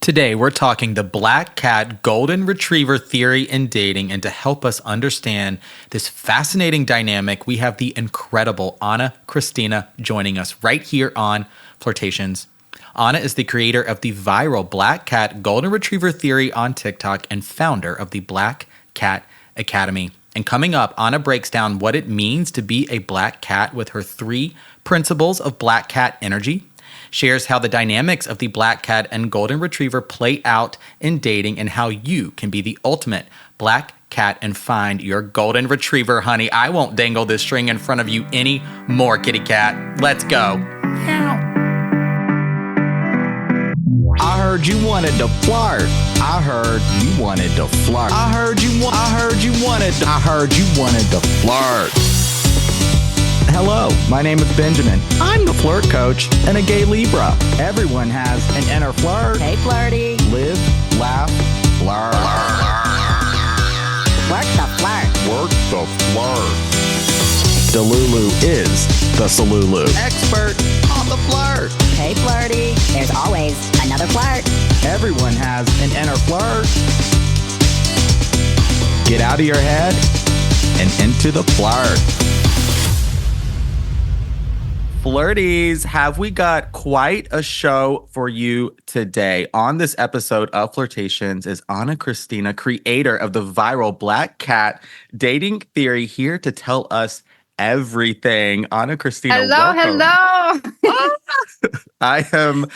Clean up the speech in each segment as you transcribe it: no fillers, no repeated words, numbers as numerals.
Today, we're talking the black cat golden retriever theory in dating. And to help us understand this fascinating dynamic, we have the incredible Anna Kristina joining us right here on Flirtations. Anna is the creator of the viral black cat golden retriever theory on TikTok and founder of the Black Cat Academy. And coming up, Anna breaks down what it means to be a black cat with her 3 principles of black cat energy, shares how the dynamics of the black cat and golden retriever play out in dating and how you can be the ultimate black cat and find your golden retriever, honey. I won't dangle this string in front of you anymore, kitty cat. Let's go. I heard you wanted to flirt. I heard you wanted to flirt. I heard you wanted to flirt. Hello, my name is Benjamin. I'm the flirt coach and a gay Libra. Everyone has an inner flirt. Hey, flirty. Live, laugh, flirt. Work the flirt. Work the flirt. Delulu is the Salulu. Expert on the flirt. Hey, flirty. There's always another flirt. Everyone has an inner flirt. Get out of your head and into the flirt. Flirties, have we got quite a show for you today? On this episode of Flirtations is Anna Kristina, creator of the viral Black Cat dating theory, here to tell us everything. Anna Kristina, welcome. Hello. I am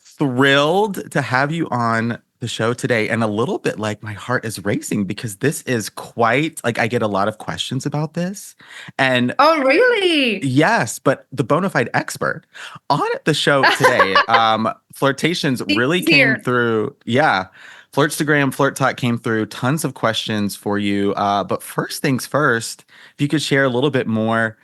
thrilled to have you on the show today, and a little bit like my heart is racing because this is quite like I get a lot of questions about this. And Oh, really? yes, but the bona fide expert on the show today, Flirtations really Here. came through. Yeah. Flirtstagram, Flirt Talk came through. Tons of questions for you. But first things first, if you could share a little bit more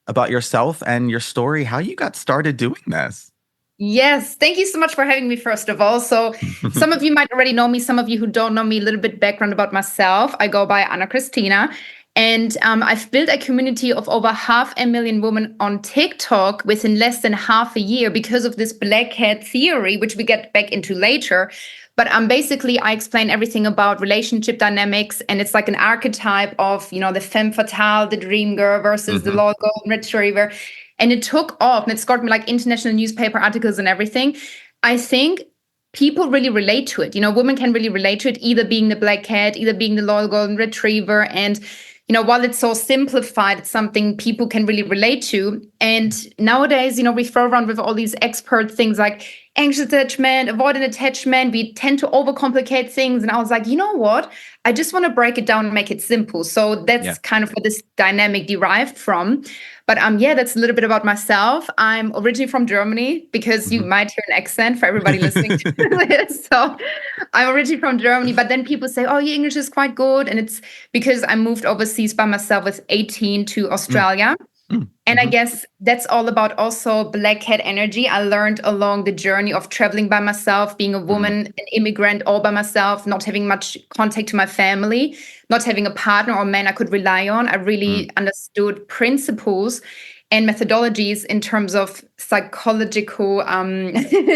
about yourself and your story, how you got started doing this. Yes. Thank you so much for having me, first of all. So some of you might already know me. Some of you who don't know me, a little bit background about myself. I go by Anna Kristina. And I've built a community of over 500,000 women on TikTok within less than half a year because of this black cat theory, which we get back into later. But basically, I explain everything about relationship dynamics, and it's like an archetype of, the femme fatale, the dream girl versus the loyal golden retriever. And it took off, and it's got me like international newspaper articles and everything. I think people really relate to it. Women can really relate to it, either being the black cat, either being the loyal golden retriever. And while it's so simplified, it's something people can really relate to. And nowadays, we throw around with all these expert things like anxious attachment, avoidant attachment. We tend to overcomplicate things. And I was like, you know what? I just want to break it down and make it simple. So that's kind of where this dynamic derived from. But that's a little bit about myself. I'm originally from Germany, because you might hear an accent for everybody listening to this. So I'm originally from Germany, but then people say, oh, your English is quite good. And it's because I moved overseas by myself with 18 to Australia. And I guess that's all about also black cat energy. I learned along the journey of traveling by myself, being a woman, an immigrant all by myself, not having much contact to my family, not having a partner or man I could rely on. I really understood principles and methodologies in terms of psychological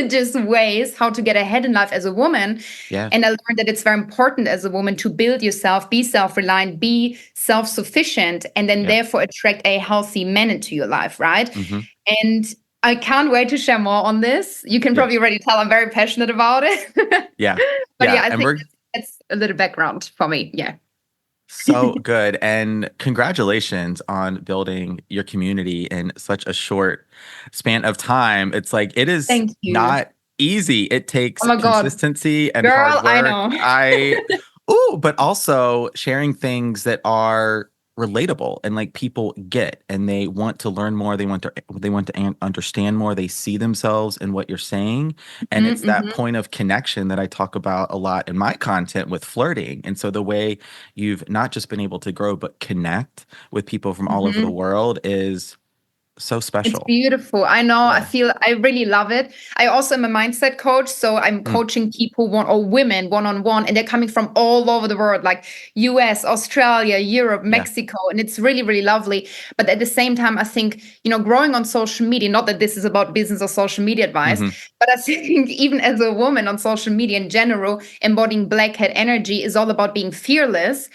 just ways how to get ahead in life as a woman. Yeah. And I learned that it's very important as a woman to build yourself, be self-reliant, be self-sufficient, and then therefore attract a healthy man into your life, right? And I can't wait to share more on this. You can probably already tell I'm very passionate about it. Yeah. But I think that's a little background for me. Yeah. So good. And congratulations on building your community in such a short span of time. It's like, it is Thank you. not easy. It takes Oh my God. consistency and Girl, hard work. I know. But also sharing things that are relatable and like people get, and they want to learn more. They want to understand more. They see themselves in what you're saying. And it's that point of connection that I talk about a lot in my content with flirting. And so the way you've not just been able to grow, but connect with people from all over the world is So It's special. beautiful. I know. Yeah. I really love it. I also am a mindset coach. So I'm Mm. coaching people or women one-on-one, and they're coming from all over the world, like US, Australia, Europe, Yeah. Mexico. And it's really, really lovely. But at the same time, I think, growing on social media, not that this is about business or social media advice, Hmm. but I think even as a woman on social media in general, embodying black hat energy is all about being fearless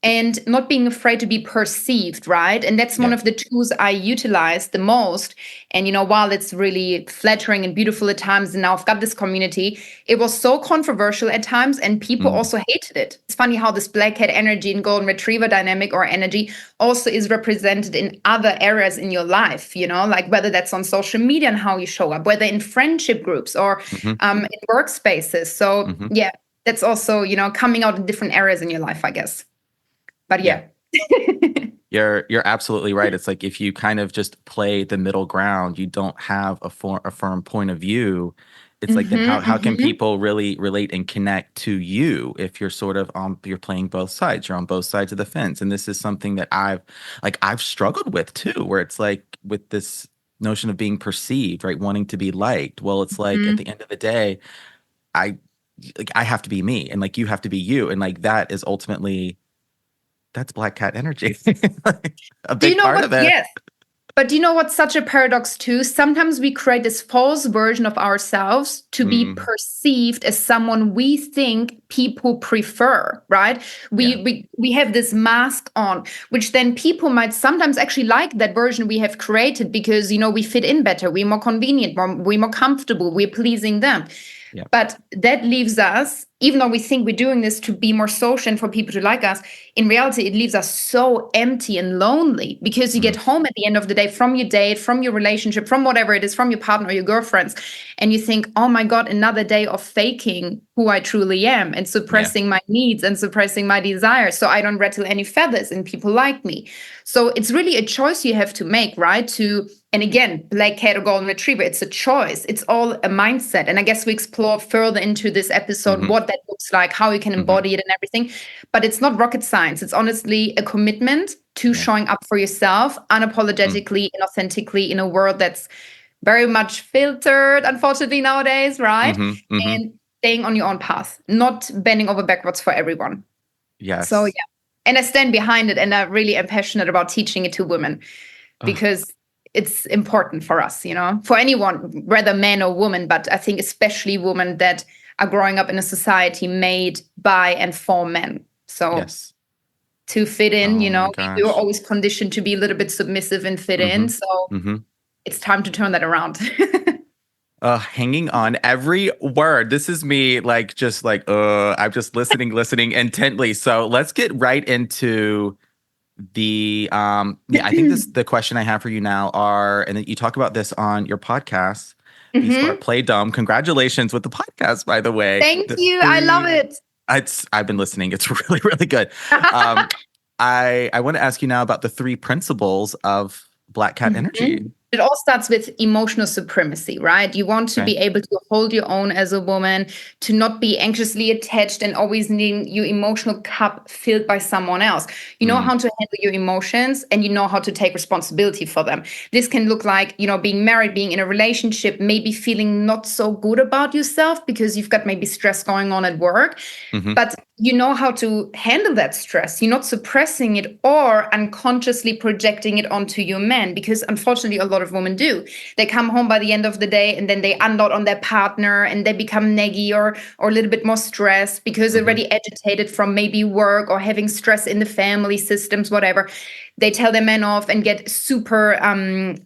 and not being afraid to be perceived, right? And that's one Yeah. of the tools I utilize the most. And, while it's really flattering and beautiful at times, and now I've got this community, it was so controversial at times, and people Mm. also hated it. It's funny how this black cat energy and golden retriever dynamic or energy also is represented in other areas in your life, like whether that's on social media and how you show up, whether in friendship groups or Hmm. in workspaces. So, Hmm. yeah, that's also, coming out in different areas in your life, I guess. But yeah. You're absolutely right. It's like if you kind of just play the middle ground, you don't have a firm point of view. It's like then how can people really relate and connect to you if you're sort of you're playing both sides, you're on both sides of the fence. And this is something that I've struggled with too, where it's like with this notion of being perceived, right? Wanting to be liked. Well, it's like at the end of the day, I have to be me, and like you have to be you, and like that is ultimately. That's black cat energy. A Do you big know part what? of it. Yes. But do you know what's such a paradox too? Sometimes we create this false version of ourselves to be Mm, perceived as someone we think people prefer, right? yeah. We have this mask on, which then people might sometimes actually like that version we have created because we fit in better, we're more convenient, we're more comfortable, we're pleasing them. Yeah. But that leaves us, even though we think we're doing this to be more social and for people to like us, in reality, it leaves us so empty and lonely because you get home at the end of the day from your date, from your relationship, from whatever it is, from your partner or your girlfriends, and you think, oh my God, another day of faking who I truly am and suppressing my needs and suppressing my desires so I don't rattle any feathers and people like me. So it's really a choice you have to make, right? And again, black cat or golden retriever, it's a choice. It's all a mindset. And I guess we explore further into this episode what that looks like, how you can embody it and everything. But it's not rocket science. It's honestly a commitment to showing up for yourself unapologetically and authentically in a world that's very much filtered, unfortunately, nowadays, right? And staying on your own path, not bending over backwards for everyone. Yes. So, yeah. And I stand behind it, and I really am passionate about teaching it to women because it's important for us, for anyone, whether man or woman, but I think especially women that are growing up in a society made by and for men. So to fit in, we were always conditioned to be a little bit submissive and fit in. So it's time to turn that around. Hanging on every word. This is me I'm just listening intently. So let's get right into the I think the question I have for you now and you talk about this on your podcast, Be Smart, Play Dumb. Congratulations with the podcast, by the way. Thank you. I love it. I've been listening. It's really, really good. I want to ask you now about the 3 principles of black cat energy. It all starts with emotional supremacy, right? You want to be able to hold your own as a woman, to not be anxiously attached and always needing your emotional cup filled by someone else. You know how to handle your emotions and you know how to take responsibility for them. This can look like, being married, being in a relationship, maybe feeling not so good about yourself because you've got maybe stress going on at work. But you know how to handle that stress. You're not suppressing it or unconsciously projecting it onto your man, because unfortunately a lot of women do. They come home by the end of the day and then they unload on their partner and they become naggy or a little bit more stressed because they're already agitated from maybe work or having stress in the family systems, whatever. They tell their man off and get super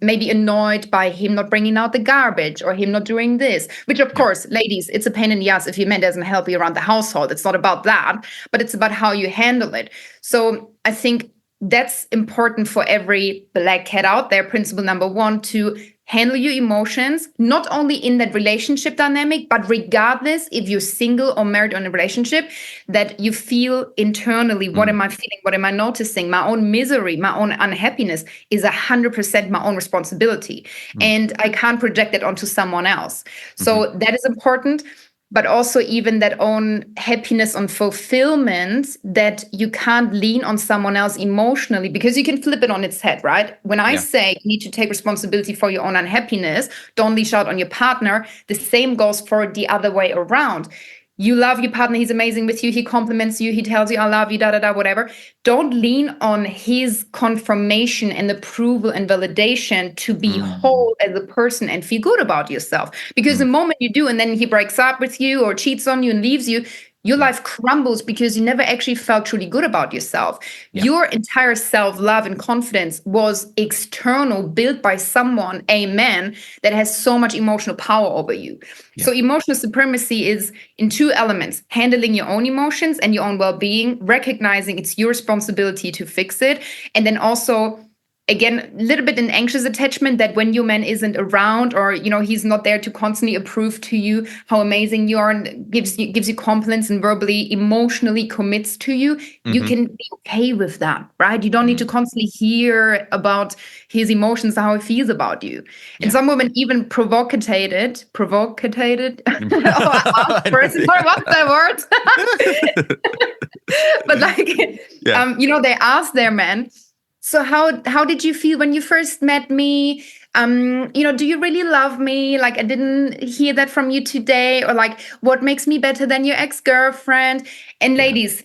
maybe annoyed by him not bringing out the garbage or him not doing this, which of course, ladies, it's a pain in the ass if your man doesn't help you around the household. It's not about that, but it's about how you handle it. So I think that's important for every black cat out there. Principle number 1, to handle your emotions, not only in that relationship dynamic, but regardless if you're single or married or in a relationship, that you feel internally, what am I feeling? What am I noticing? My own misery, my own unhappiness is 100% my own responsibility. And I can't project it onto someone else. So that is important. but also even that own happiness and fulfillment, that you can't lean on someone else emotionally, because you can flip it on its head, right? When I say you need to take responsibility for your own unhappiness, don't leash out on your partner, the same goes for the other way around. You love your partner, he's amazing with you, he compliments you, he tells you, I love you, whatever. Don't lean on his confirmation and approval and validation to be whole as a person and feel good about yourself. Because the moment you do, and then he breaks up with you or cheats on you and leaves you, your life crumbles because you never actually felt truly good about yourself. Your entire self-love and confidence was external, built by someone, a man, that has so much emotional power over you. So emotional supremacy is in two elements: handling your own emotions and your own well-being, recognizing it's your responsibility to fix it, and then also, again, a little bit an anxious attachment, that when your man isn't around, or he's not there to constantly approve to you how amazing you are and gives you compliments and verbally, emotionally commits to you, you can be okay with that, right? You don't need to constantly hear about his emotions, how he feels about you. And some women even provocated. Oh, what's that word? But they ask their men, so how did you feel when you first met me? Do you really love me? Like, I didn't hear that from you today. Or like, what makes me better than your ex-girlfriend? And ladies,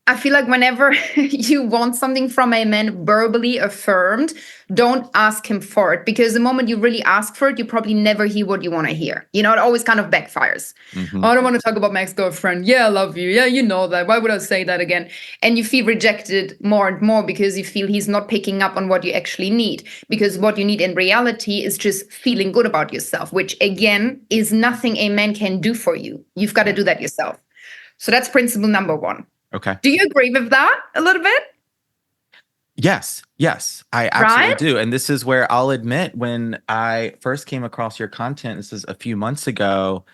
I feel like whenever you want something from a man verbally affirmed, don't ask him for it, because the moment you really ask for it, you probably never hear what you want to hear. It always kind of backfires. Oh, I don't want to talk about my ex-girlfriend. Yeah, I love you. Yeah, you know that. Why would I say that again? And you feel rejected more and more because you feel he's not picking up on what you actually need. Because what you need in reality is just feeling good about yourself, which again is nothing a man can do for you. You've got to do that yourself. So that's principle number one. Okay. Do you agree with that a little bit? Yes, I absolutely do. And this is where I'll admit, when I first came across your content, this is a few months ago,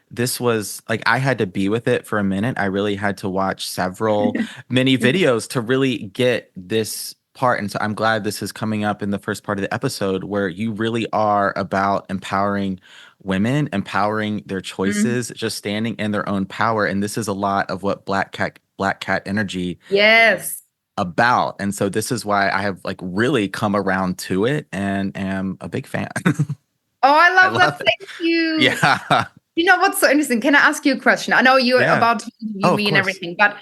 this was like, I had to be with it for a minute. I really had to watch many videos to really get this part. And so I'm glad this is coming up in the first part of the episode, where you really are about empowering women, empowering their choices, just standing in their own power. And this is a lot of what Black Cat energy about. And so this is why I have like really come around to it and am a big fan. I love that. Thank you. Yeah. You know what's so interesting? Can I ask you a question? I know you're about to interview me and everything, but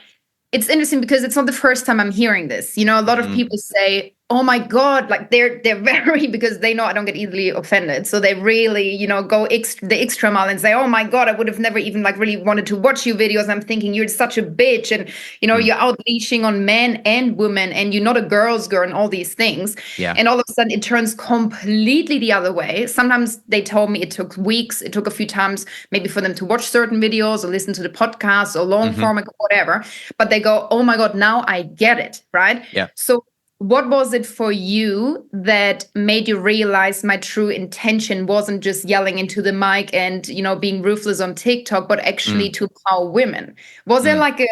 it's interesting because it's not the first time I'm hearing this. A lot of people say, oh my God, like they're very, because they know I don't get easily offended. So they really, go the extra mile and say, oh my God, I would have never even like really wanted to watch your videos. I'm thinking you're such a bitch. And, you're out leashing on men and women, and you're not a girl's girl and all these things. Yeah. And all of a sudden it turns completely the other way. Sometimes they told me it took weeks. It took a few times maybe for them to watch certain videos or listen to the podcast or long form or whatever. But they go, oh my God, now I get it. Right. Yeah. So what was it for you that made you realize my true intention wasn't just yelling into the mic and, being ruthless on TikTok, but actually to empower women? Was there like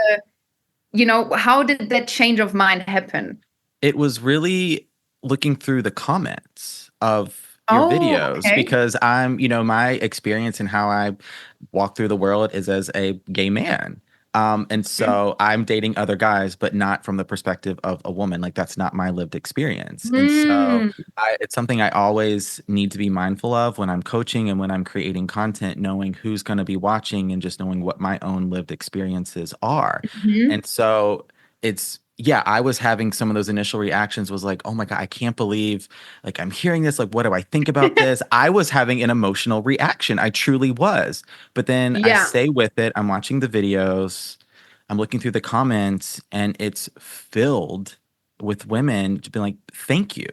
how did that change of mind happen? It was really looking through the comments of your videos, because I'm, my experience and how I walk through the world is as a gay man. And so I'm dating other guys, but not from the perspective of a woman. Like, that's not my lived experience. And so it's something I always need to be mindful of when I'm coaching and when I'm creating content, knowing who's going to be watching and just knowing what my own lived experiences are. And so I was having some of those initial reactions, was like, oh my God, I can't believe, like, I'm hearing this. Like, what do I think about this? I was having an emotional reaction. I truly was. But then I stay with it. I'm watching the videos. I'm looking through the comments, and it's filled with women to be like, thank you.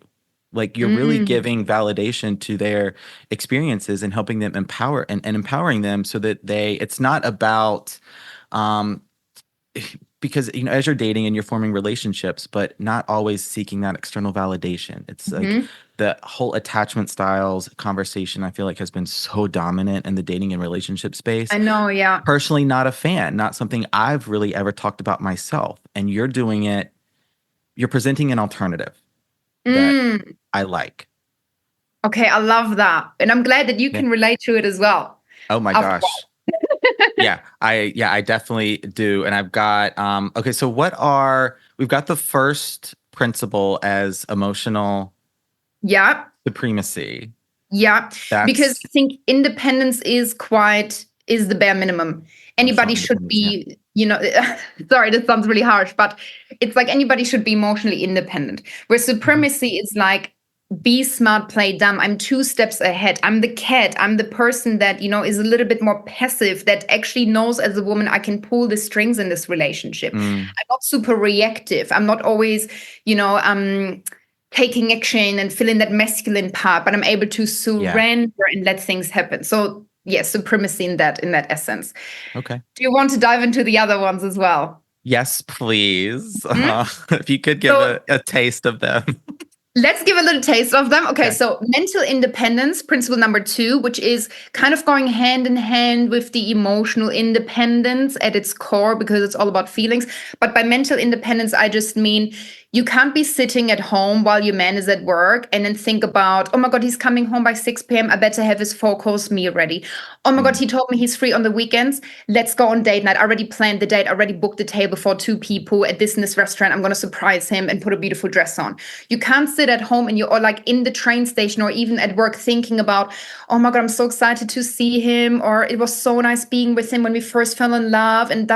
Like, you're really giving validation to their experiences and helping them empower and empowering them so that it's not about, because, as you're dating and you're forming relationships, but not always seeking that external validation. It's like the whole attachment styles conversation, I feel like, has been so dominant in the dating and relationship space. I know, yeah. Personally, not a fan, not something I've really ever talked about myself. And you're doing it, you're presenting an alternative that I like. Okay, I love that. And I'm glad that you can relate to it as well. Oh my gosh. I definitely do. And I've got okay, so we've got the first principle as emotional Yeah. supremacy. Yeah. Because That's I think independence is the bare minimum. emotional Anybody should independence, be, sorry, this sounds really harsh, but it's like anybody should be emotionally independent. Where supremacy is like, be smart, play dumb. I'm 2 steps ahead. I'm the cat. I'm the person that, is a little bit more passive, that actually knows as a woman, I can pull the strings in this relationship. I'm not super reactive. I'm not always, taking action and filling that masculine part, but I'm able to surrender and let things happen. So yes, supremacy in that essence. Okay. Do you want to dive into the other ones as well? Yes, please. If you could give a taste of them. Let's give a little taste of them. Okay, so mental independence, principle number 2, which is kind of going hand in hand with the emotional independence at its core, because it's all about feelings. But by mental independence, I just mean you can't be sitting at home while your man is at work and then think about, oh my God, he's coming home by 6 p.m. I better have his 4-course meal ready. Oh my God, he told me he's free on the weekends. Let's go on date night. I already planned the date, already booked the table for 2 people at this and this restaurant. I'm going to surprise him and put a beautiful dress on. You can't sit at home and you're like in the train station or even at work thinking about, oh my God, I'm so excited to see him, or it was so nice being with him when we first fell in love, and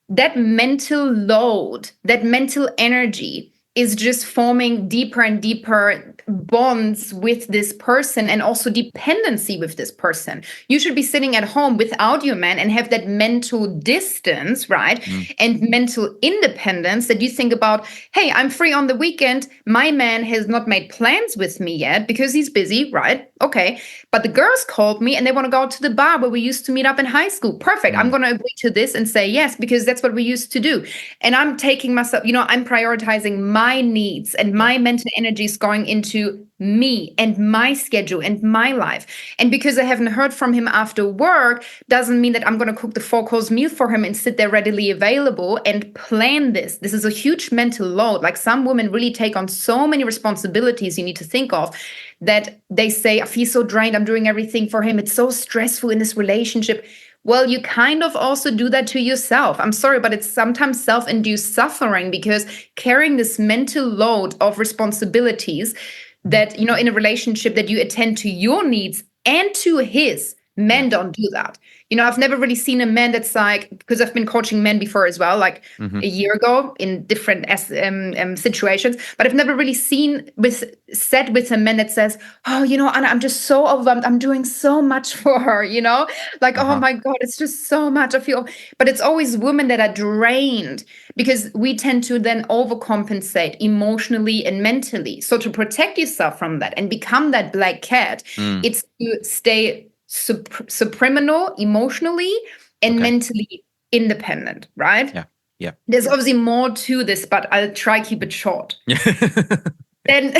that mental load, that mental energy is just forming deeper and deeper bonds with this person, and also dependency with this person. You should be sitting at home without your man and have that mental distance, right? And mental independence, that you think about, hey, I'm free on the weekend. My man has not made plans with me yet because he's busy, right? Okay. But the girls called me and they want to go out to the bar where we used to meet up in high school. Perfect. I'm going to agree to this and say yes, because that's what we used to do. And I'm taking myself, I'm prioritizing my needs, and my mental energy is going into me and my schedule and my life. And because I haven't heard from him after work doesn't mean that I'm going to cook the 4-course meal for him and sit there readily available and plan this. This is a huge mental load. Like, some women really take on so many responsibilities you need to think of, that they say, I feel so drained. I'm doing everything for him. It's so stressful in this relationship. Well, you kind of also do that to yourself. I'm sorry, but it's sometimes self-induced suffering, because carrying this mental load of responsibilities that, in a relationship, that you attend to your needs and to his. Men don't do that. I've never really seen a man that's like, because I've been coaching men before as well, like a year ago in different situations, but I've never really sat with a man that says, oh, Anna, I'm just so overwhelmed. I'm doing so much for her, like, oh my God, it's just so much. But it's always women that are drained, because we tend to then overcompensate emotionally and mentally. So to protect yourself from that and become that black cat, it's to stay subliminal emotionally and mentally independent, right? Yeah. There's obviously more to this, but I'll try keep it short. Then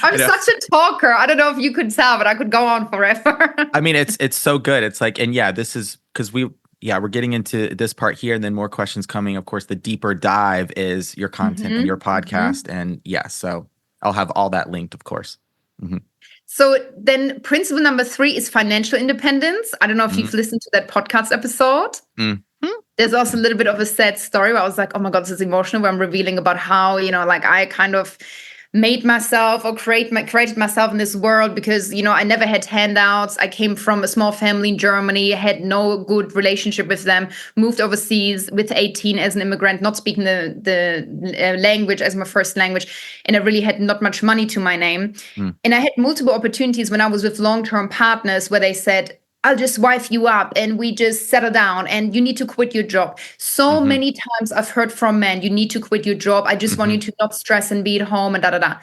I'm such a talker. I don't know if you could tell, but I could go on forever. I mean, it's so good. It's like, and this is because we're getting into this part here, and then more questions coming. Of course, the deeper dive is your content and your podcast. And so I'll have all that linked, of course. So then principle number 3 is financial independence. I don't know if you've listened to that podcast episode. There's also a little bit of a sad story where I was like, oh my God, this is emotional, where I'm revealing about how, like, I kind of made myself or created myself in this world because, I never had handouts. I came from a small family in Germany, had no good relationship with them, moved overseas with 18 as an immigrant, not speaking the language as my first language. And I really had not much money to my name. And I had multiple opportunities when I was with long-term partners where they said, I'll just wife you up and we just settle down and you need to quit your job. So many times I've heard from men, you need to quit your job. I just want you to not stress and be at home and da-da-da.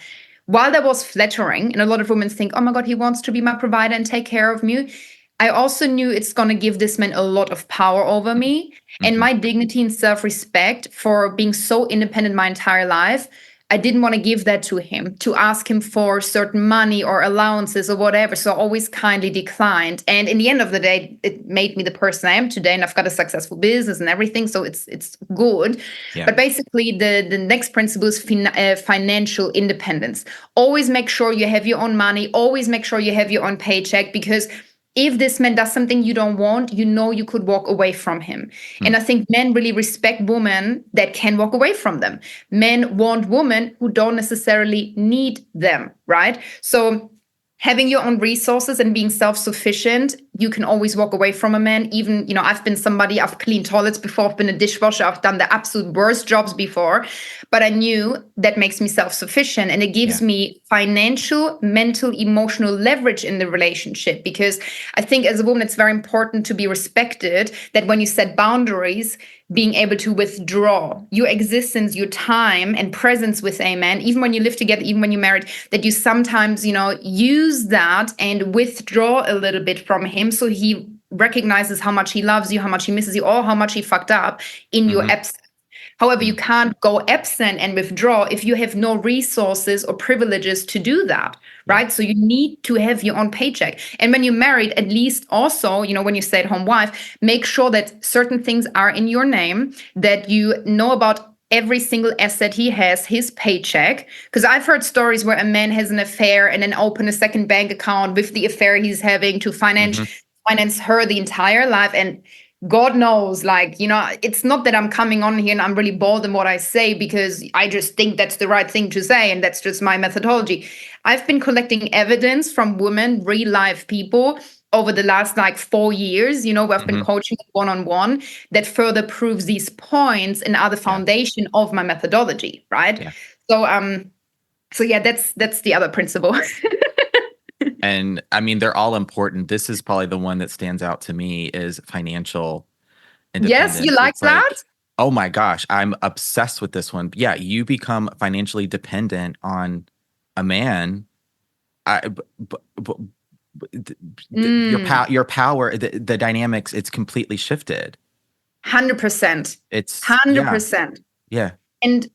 While that was flattering, and a lot of women think, oh my God, he wants to be my provider and take care of me, I also knew it's going to give this man a lot of power over me. And my dignity and self-respect for being so independent my entire life, I didn't want to give that to him, to ask him for certain money or allowances or whatever. So I always kindly declined. And in the end of the day, it made me the person I am today. And I've got a successful business and everything. So it's good. Yeah. But basically, the next principle is financial independence. Always make sure you have your own money. Always make sure you have your own paycheck, because if this man does something you don't want, you know you could walk away from him. And I think men really respect women that can walk away from them. Men want women who don't necessarily need them, right? So having your own resources and being self-sufficient, you can always walk away from a man. Even, I've been somebody, I've cleaned toilets before, I've been a dishwasher, I've done the absolute worst jobs before, but I knew that makes me self-sufficient and it gives me financial, mental, emotional leverage in the relationship. Because I think as a woman, it's very important to be respected, that when you set boundaries, being able to withdraw your existence, your time and presence with a man, even when you live together, even when you're married, that you sometimes, use that and withdraw a little bit from him so he recognizes how much he loves you, how much he misses you, or how much he fucked up in your absence. However, you can't go absent and withdraw if you have no resources or privileges to do that, right? So you need to have your own paycheck. And when you're married, at least also, when you stay at home wife, make sure that certain things are in your name, that you know about every single asset he has, his paycheck. Because I've heard stories where a man has an affair and then open a second bank account with the affair he's having to finance her the entire life. And God knows, it's not that I'm coming on here and I'm really bold in what I say because I just think that's the right thing to say and that's just my methodology. I've been collecting evidence from women, real life people over the last 4 years, where I've been coaching one-on-one that further proves these points and are the foundation of my methodology, right? Yeah. So that's the other principle. And I mean, they're all important. This is probably the one that stands out to me is financial independence. Yes, you like that? Oh my gosh, I'm obsessed with this one. Yeah, you become financially dependent on a man. Your power, the dynamics, it's completely shifted. 100%. It's 100%. Yeah. And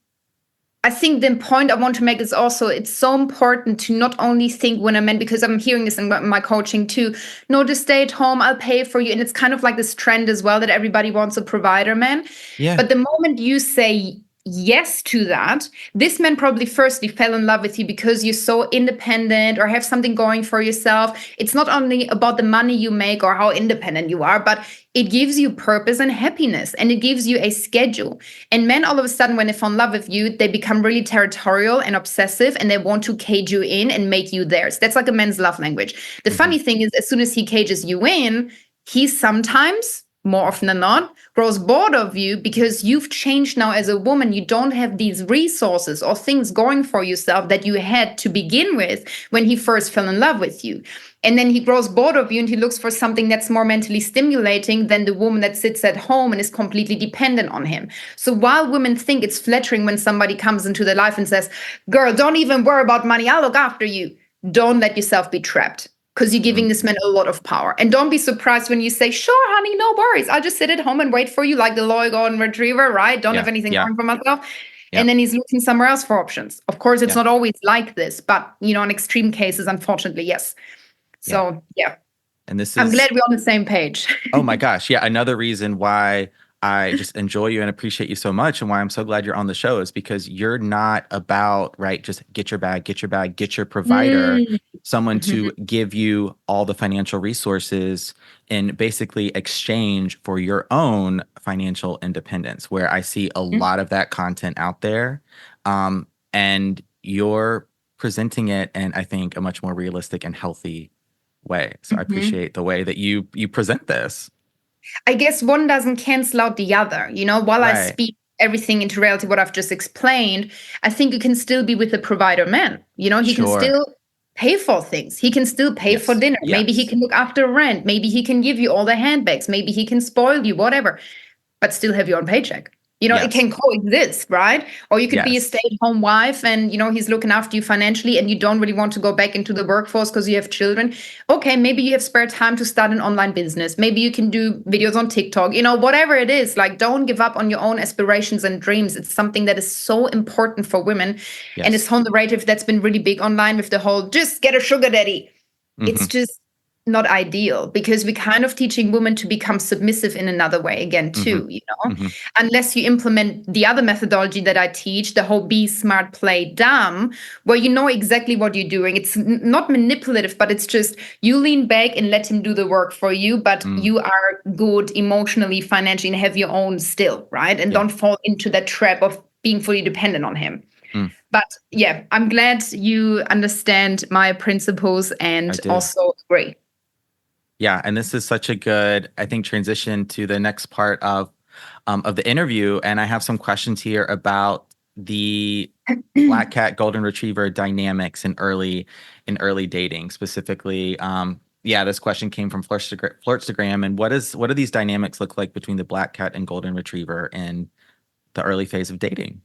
I think the point I want to make is also it's so important to not only think when a man, because I'm hearing this in my coaching too, no, just stay at home, I'll pay for you. And it's kind of like this trend as well that everybody wants a provider man. Yeah. But the moment you say yes to that, this man probably firstly fell in love with you because you're so independent or have something going for yourself. It's not only about the money you make or how independent you are, but it gives you purpose and happiness and it gives you a schedule. And men all of a sudden, when they fall in love with you, they become really territorial and obsessive and they want to cage you in and make you theirs. That's like a man's love language. The funny thing is, as soon as he cages you in, he sometimes, more often than not, grows bored of you because you've changed now as a woman. You don't have these resources or things going for yourself that you had to begin with when he first fell in love with you. And then he grows bored of you and he looks for something that's more mentally stimulating than the woman that sits at home and is completely dependent on him. So while women think it's flattering when somebody comes into their life and says, girl, don't even worry about money, I'll look after you. Don't let yourself be trapped, because you're giving this man a lot of power. And don't be surprised when you say, sure, honey, no worries. I'll just sit at home and wait for you like the loyal golden retriever, right? Don't have anything going for myself. And then he's looking somewhere else for options. Of course, it's not always like this, but, in extreme cases, unfortunately, yes. So, And this is, I'm glad we're on the same page. Oh my gosh. Yeah. Another reason why I just enjoy you and appreciate you so much and why I'm so glad you're on the show is because you're not about, right, just get your bag, get your provider, someone to give you all the financial resources in basically exchange for your own financial independence, where I see a lot of that content out there. And you're presenting it in, I think, a much more realistic and healthy way. So I appreciate the way that you present this. I guess one doesn't cancel out the other. While I speak everything into reality, what I've just explained, I think you can still be with the provider man. He can still pay for things. He can still pay for dinner. Maybe he can look after rent. Maybe he can give you all the handbags. Maybe he can spoil you, whatever, but still have your own paycheck. It can coexist, right? Or you could be a stay-at-home wife and, he's looking after you financially and you don't really want to go back into the workforce because you have children. Okay, maybe you have spare time to start an online business. Maybe you can do videos on TikTok, whatever it is. Don't give up on your own aspirations and dreams. It's something that is so important for women. And this whole narrative that's been really big online with the whole, just get a sugar daddy. It's just not ideal, because we're kind of teaching women to become submissive in another way again too, unless you implement the other methodology that I teach, the whole be smart, play dumb, where you know exactly what you're doing. It's not manipulative, but it's just you lean back and let him do the work for you, but you are good emotionally, financially, and have your own still, right? And don't fall into that trap of being fully dependent on him. But yeah, I'm glad you understand my principles and also agree. Yeah, and this is such a good, I think, transition to the next part of the interview. And I have some questions here about the black cat golden retriever dynamics in early dating. Specifically, this question came from Flirtstagram. And what do these dynamics look like between the black cat and golden retriever in the early phase of dating?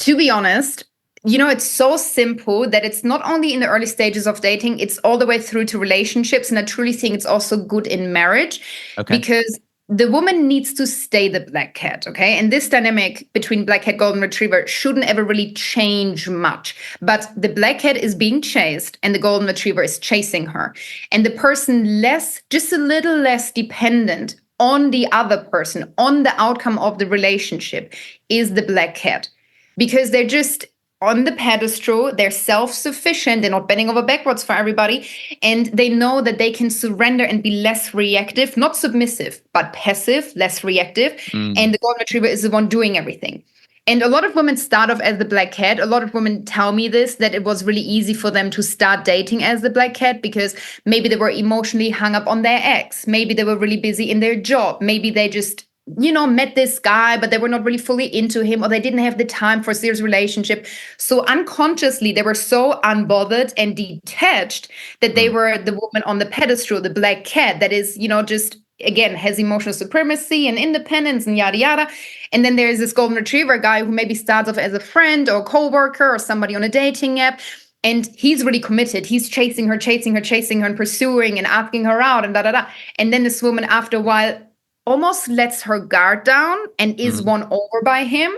To be honest, it's so simple that it's not only in the early stages of dating, it's all the way through to relationships. And I truly think it's also good in marriage because the woman needs to stay the black cat, okay? And this dynamic between black cat, golden retriever shouldn't ever really change much. But the black cat is being chased and the golden retriever is chasing her. And the person just a little less dependent on the other person, on the outcome of the relationship, is the black cat. Because they're just on the pedestal, they're self-sufficient, they're not bending over backwards for everybody, and they know that they can surrender and be less reactive, not submissive, but passive, less reactive, and the golden retriever is the one doing everything. And a lot of women start off as the black cat. A lot of women tell me this, that it was really easy for them to start dating as the black cat because maybe they were emotionally hung up on their ex, maybe they were really busy in their job, maybe they just met this guy, but they were not really fully into him, or they didn't have the time for a serious relationship. So unconsciously, they were so unbothered and detached that they were the woman on the pedestal, the black cat that is, just, again, has emotional supremacy and independence and yada, yada. And then there's this golden retriever guy who maybe starts off as a friend or coworker or somebody on a dating app. And he's really committed. He's chasing her, and pursuing and asking her out and da, da, da. And then this woman, after a while, almost lets her guard down and is won over by him.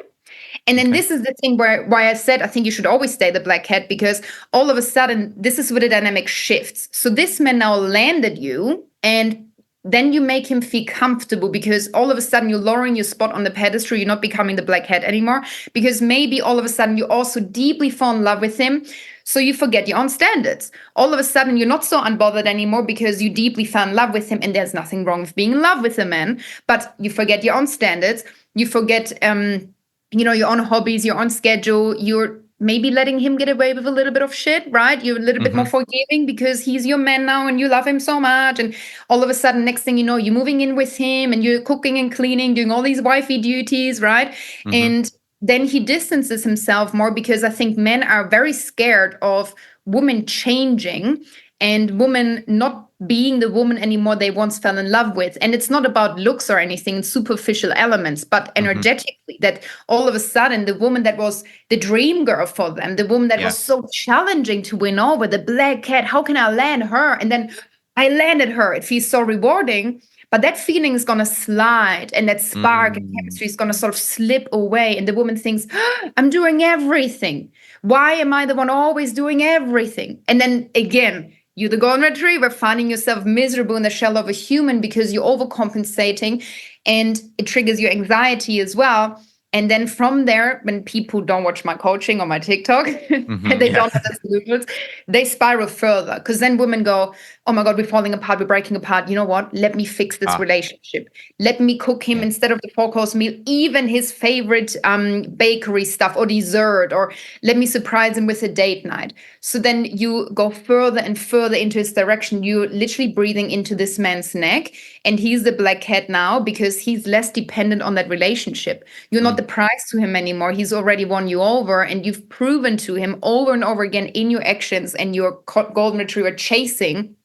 And then this is the thing why I said I think you should always stay the black cat, because all of a sudden, this is where the dynamic shifts. So this man now landed you, and then you make him feel comfortable because all of a sudden you're lowering your spot on the pedestal. You're not becoming the black cat anymore, because maybe all of a sudden you also deeply fall in love with him. So you forget your own standards. All of a sudden, you're not so unbothered anymore because you deeply fell in love with him. And there's nothing wrong with being in love with a man, but you forget your own standards. You forget, your own hobbies, your own schedule. You're maybe letting him get away with a little bit of shit, right? You're a little bit more forgiving because he's your man now and you love him so much. And all of a sudden, next thing you know, you're moving in with him and you're cooking and cleaning, doing all these wifey duties, right? And then he distances himself more because I think men are very scared of women changing and women not being the woman anymore they once fell in love with. And it's not about looks or anything, superficial elements, but energetically, that all of a sudden the woman that was the dream girl for them, the woman that was so challenging to win over, the black cat, how can I land her? And then I landed her. It feels so rewarding. But that feeling is going to slide, and that spark and chemistry is going to sort of slip away. And the woman thinks, I'm doing everything. Why am I the one always doing everything? And then again, you're the golden retriever finding yourself miserable in the shell of a human because you're overcompensating, and it triggers your anxiety as well. And then from there, when people don't watch my coaching or my TikTok and they don't have the solutions, they spiral further. Because then women go, oh my God, we're falling apart, we're breaking apart. You know what? Let me fix this relationship. Let me cook him instead of the 4-course meal, even his favorite bakery stuff or dessert, or let me surprise him with a date night. So then you go further and further into his direction. You're literally breathing into this man's neck, and he's the black cat now because he's less dependent on that relationship. You're not the prize to him anymore. He's already won you over, and you've proven to him over and over again in your actions and your golden retriever chasing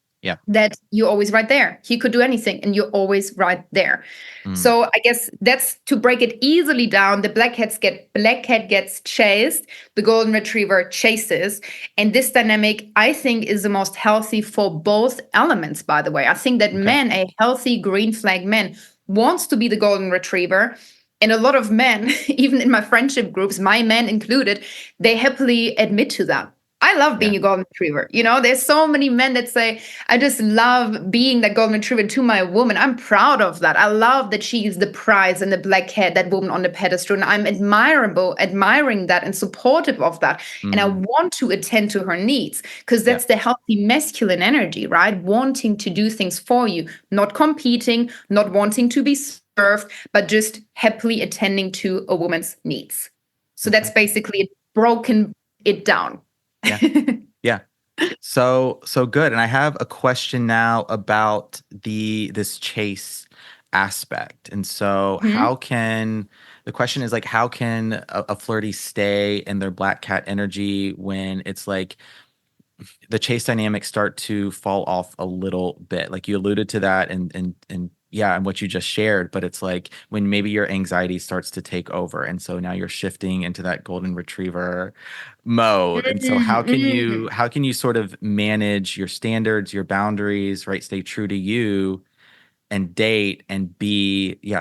that you're always right there. He could do anything and you're always right there. So I guess that's to break it easily down. The black cat gets chased, the golden retriever chases. And this dynamic, I think, is the most healthy for both elements, by the way. I think that men, a healthy green flag man, wants to be the golden retriever. And a lot of men, even in my friendship groups, my men included, they happily admit to that. I love being a golden retriever. There's so many men that say, I just love being that golden retriever to my woman. I'm proud of that. I love that she is the prize and the black cat, that woman on the pedestal. And I'm admiring that and supportive of that. And I want to attend to her needs because that's the healthy masculine energy, right? Wanting to do things for you, not competing, not wanting to be served, but just happily attending to a woman's needs. So that's basically broken it down. Yeah. So good. And I have a question now about this chase aspect. And so the question is like, how can a flirty stay in their black cat energy when it's like the chase dynamics start to fall off a little bit? Like you alluded to that and what you just shared, but it's like when maybe your anxiety starts to take over. And so now you're shifting into that golden retriever mode. And so how can you sort of manage your standards, your boundaries, right? Stay true to you and date and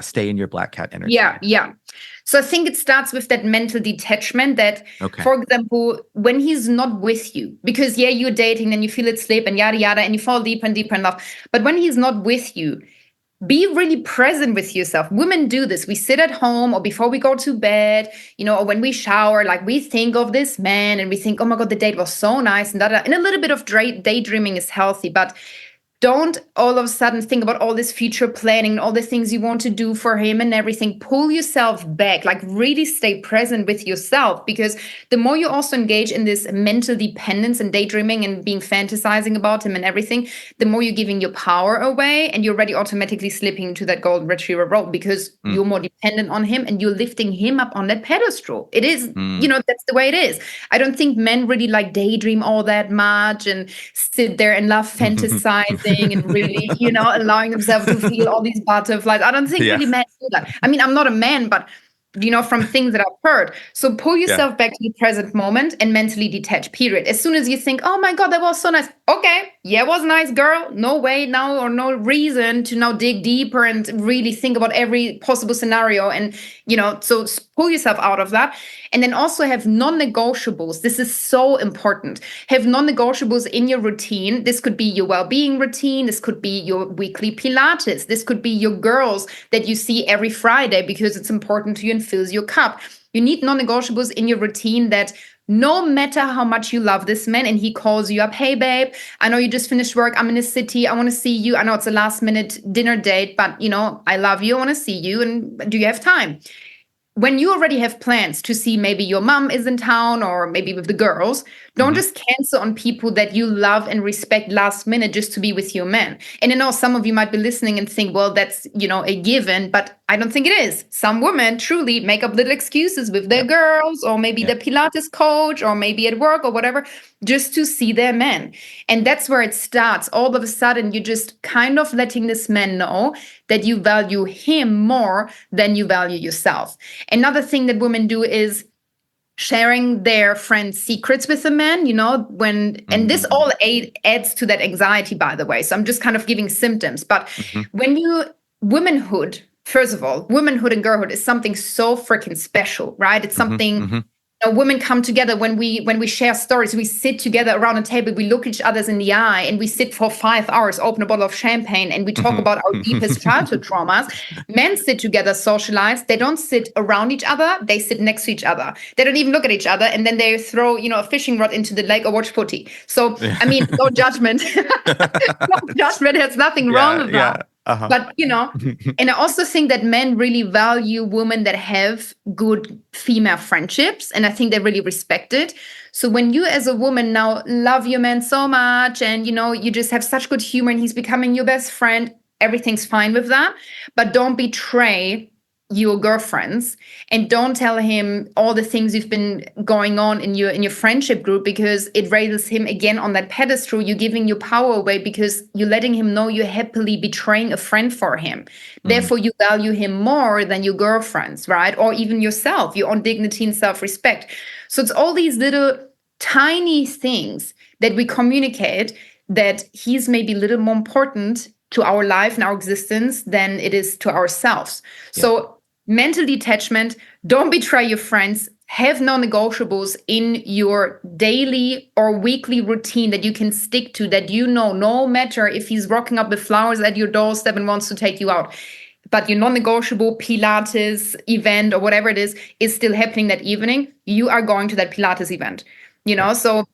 stay in your black cat energy. Yeah. So I think it starts with that mental detachment that, for example, when he's not with you, because you're dating and you feel it slip and yada, yada, and you fall deeper and deeper in love. But when he's not with you, be really present with yourself. Women do this. We sit at home or before we go to bed, or when we shower, like we think of this man and we think, oh my God, the date was so nice and that. And a little bit of daydreaming is healthy, but don't all of a sudden think about all this future planning and all the things you want to do for him and everything. Pull yourself back, like really stay present with yourself, because the more you also engage in this mental dependence and daydreaming and being fantasizing about him and everything, the more you're giving your power away and you're already automatically slipping into that golden retriever role because you're more dependent on him and you're lifting him up on that pedestal. It is, that's the way it is. I don't think men really like daydream all that much and sit there and love fantasizing and really, allowing themselves to feel all these butterflies. I don't think really men do that. I mean, I'm not a man, but from things that I've heard. So pull yourself back to the present moment and mentally detach, period. As soon as you think, oh my God, that was so nice. Okay, it was nice, girl. No way now or no reason to now dig deeper and really think about every possible scenario. And, so pull yourself out of that. And then also have non-negotiables. This is so important. Have non-negotiables in your routine. This could be your well-being routine. This could be your weekly Pilates. This could be your girls that you see every Friday because it's important to you and fills your cup. You need non-negotiables in your routine that no matter how much you love this man and he calls you up, hey, babe, I know you just finished work. I'm in the city. I want to see you. I know it's a last minute dinner date, but I love you. I want to see you. And do you have time? When you already have plans to see maybe your mom is in town or maybe with the girls, don't just cancel on people that you love and respect last minute just to be with your man. And I know some of you might be listening and think, well, that's, a given, but I don't think it is. Some women truly make up little excuses with their girls or maybe the Pilates coach or maybe at work or whatever, just to see their man. And that's where it starts. All of a sudden, you're just kind of letting this man know that you value him more than you value yourself. Another thing that women do is sharing their friends' secrets with a man, and this all adds to that anxiety, by the way. So I'm just kind of giving symptoms. But womanhood, first of all, womanhood and girlhood is something so freaking special, right? It's something women come together when we share stories. We sit together around a table, we look each other in the eye, and we sit for 5 hours, open a bottle of champagne, and we talk about our deepest childhood traumas. Men sit together, socialize. They don't sit around each other. They sit next to each other. They don't even look at each other, and then they throw a fishing rod into the lake or watch footy. So I mean, no judgment. No judgment. There's nothing wrong with that. But, and I also think that men really value women that have good female friendships. And I think they really respect it. So when you as a woman now love your man so much and, you just have such good humor and he's becoming your best friend, everything's fine with that. But don't betray your girlfriends and don't tell him all the things you've been going on in your friendship group, because it raises him again on that pedestal. You're giving your power away because you're letting him know you're happily betraying a friend for him. Therefore, you value him more than your girlfriends, right? Or even yourself, your own dignity and self-respect. So it's all these little tiny things that we communicate that he's maybe a little more important to our life and our existence than it is to ourselves. So mental detachment, don't betray your friends, have non-negotiables in your daily or weekly routine that you can stick to, that no matter if he's rocking up with flowers at your doorstep and wants to take you out, but your non-negotiable Pilates event or whatever it is still happening that evening, you are going to that Pilates event, So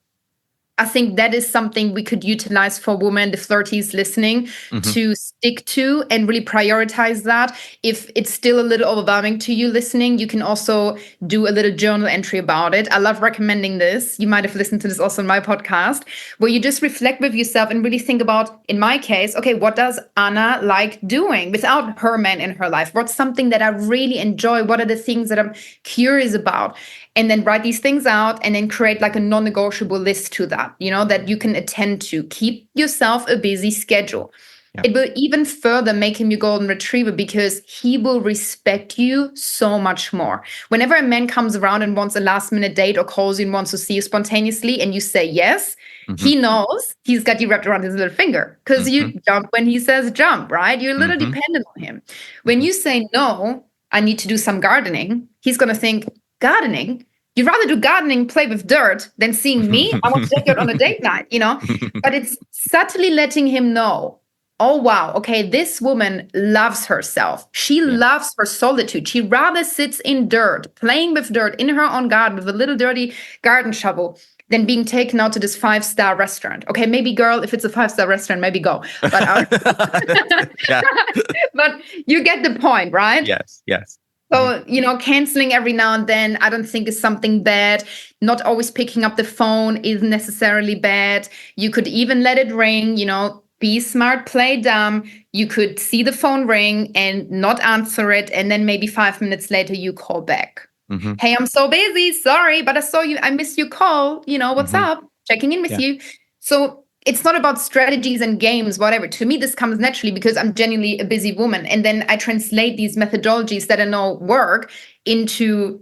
I think that is something we could utilize for women, the flirties listening, to stick to and really prioritize that. If it's still a little overwhelming to you listening, you can also do a little journal entry about it. I love recommending this. You might have listened to this also in my podcast, where you just reflect with yourself and really think about, in my case, okay, what does Anna like doing without her man in her life? What's something that I really enjoy? What are the things that I'm curious about? And then write these things out and then create like a non-negotiable list to that, that you can attend to. Keep yourself a busy schedule. Yeah. It will even further make him your golden retriever because he will respect you so much more. Whenever a man comes around and wants a last minute date or calls you and wants to see you spontaneously and you say yes, he knows he's got you wrapped around his little finger because you jump when he says jump, right? You're a little dependent on him. When you say no, I need to do some gardening, he's going to think, gardening? You'd rather do gardening, play with dirt, than seeing me? I want to take you out on a date night, But it's subtly letting him know, oh, wow, okay, this woman loves herself. She loves her solitude. She rather sits in dirt, playing with dirt in her own garden with a little dirty garden shovel than being taken out to this 5-star restaurant. Okay, maybe girl, if it's a 5-star restaurant, maybe go. But, but you get the point, right? Yes. So, canceling every now and then, I don't think is something bad. Not always picking up the phone isn't necessarily bad. You could even let it ring, be smart, play dumb. You could see the phone ring and not answer it. And then maybe 5 minutes later, you call back. Hey, I'm so busy. Sorry, but I saw you. I missed your call. What's up? Checking in with you. So it's not about strategies and games, whatever. To me, this comes naturally because I'm genuinely a busy woman. And then I translate these methodologies that I know work into,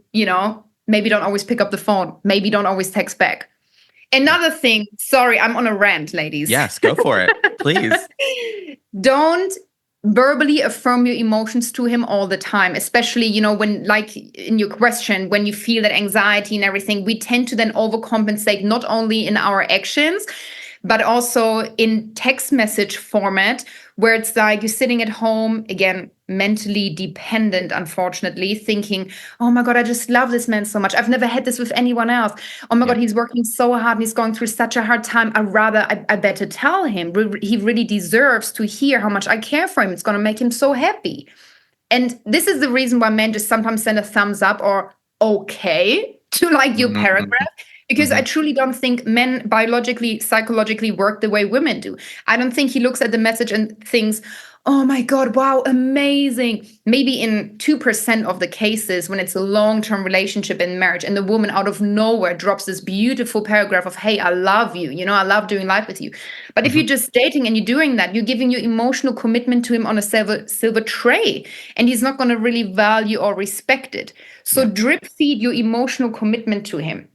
maybe don't always pick up the phone. Maybe don't always text back. Another thing, sorry, I'm on a rant, ladies. Yes, go for it, please. Don't verbally affirm your emotions to him all the time, especially, when, like in your question, when you feel that anxiety and everything, we tend to then overcompensate not only in our actions, but also in text message format, where it's like you're sitting at home, again, mentally dependent, unfortunately, thinking, oh my God, I just love this man so much. I've never had this with anyone else. Oh my God, he's working so hard and he's going through such a hard time. I better tell him. He really deserves to hear how much I care for him. It's going to make him so happy. And this is the reason why men just sometimes send a thumbs up or okay to like your paragraph. Because I truly don't think men biologically, psychologically work the way women do. I don't think he looks at the message and thinks, oh my God, wow, amazing. Maybe in 2% of the cases when it's a long-term relationship in marriage and the woman out of nowhere drops this beautiful paragraph of, hey, I love you. I love doing life with you. But if you're just dating and you're doing that, you're giving your emotional commitment to him on a silver tray, and he's not going to really value or respect it. So drip feed your emotional commitment to him.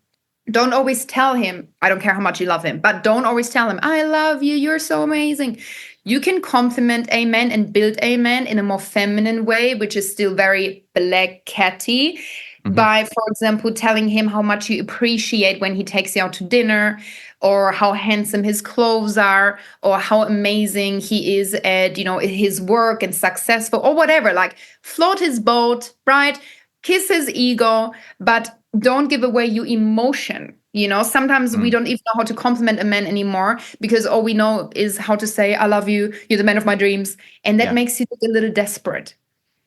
Don't always tell him, I don't care how much you love him, but don't always tell him, I love you, you're so amazing. You can compliment a man and build a man in a more feminine way, which is still very black catty, by, for example, telling him how much you appreciate when he takes you out to dinner, or how handsome his clothes are, or how amazing he is at, his work and successful, or whatever. Like, float his boat, right? Kiss his ego, but don't give away your emotion. Sometimes we don't even know how to compliment a man anymore because all we know is how to say, I love you, you're the man of my dreams. And that makes you look a little desperate.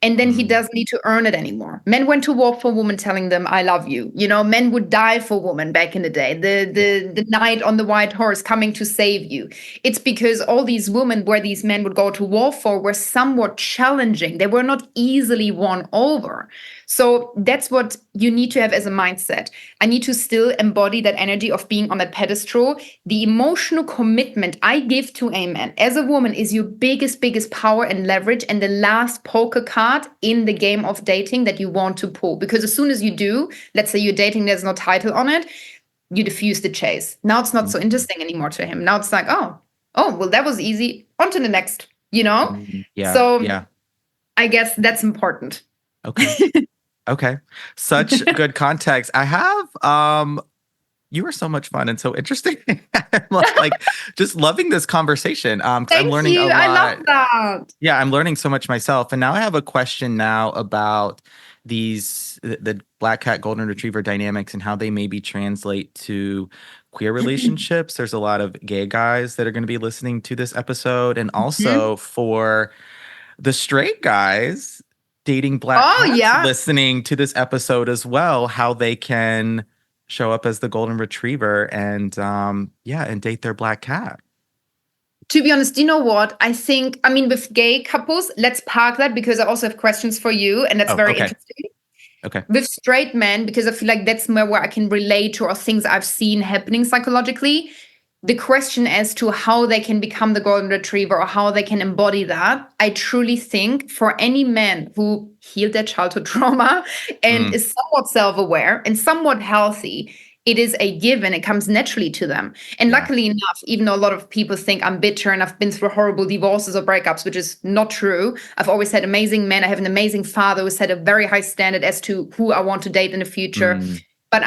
And then he doesn't need to earn it anymore. Men went to war for women telling them, I love you. Men would die for women back in the day. The knight on the white horse coming to save you. It's because all these women where these men would go to war for were somewhat challenging. They were not easily won over. So that's what you need to have as a mindset. I need to still embody that energy of being on that pedestal. The emotional commitment I give to a man as a woman is your biggest power and leverage, and the last poker card in the game of dating that you want to pull. Because as soon as you do, let's say you're dating, there's no title on it, you diffuse the chase. Now it's not so interesting anymore to him. Now it's like, oh, well, that was easy. On to the next, Yeah. So I guess that's important. Okay. Okay. Such good context. I have you are so much fun and so interesting. I'm like just loving this conversation. Because I'm Thank learning a you. I lot. love that. Yeah, I'm learning so much myself. And now I have a question now about the black cat golden retriever dynamics and how they maybe translate to queer relationships. There's a lot of gay guys that are going to be listening to this episode, and Mhm. also for the straight guys dating black Oh, cats yeah. listening to this episode as well, how they can show up as the golden retriever and and date their black cat. To be honest, you know what? I think, I mean, with gay couples, let's park that because I also have questions for you, and that's Oh, very okay. interesting. Okay. With straight men, because I feel like that's more where I can relate to or things I've seen happening psychologically. The question as to how they can become the golden retriever or how they can embody that, I truly think for any man who healed their childhood trauma and Mm, is somewhat self-aware and somewhat healthy, it is a given. It comes naturally to them. And yeah. luckily enough, even though a lot of people think I'm bitter and I've been through horrible divorces or breakups, which is not true, I've always had amazing men. I have an amazing father who set a very high standard as to who I want to date in the future. Mm, But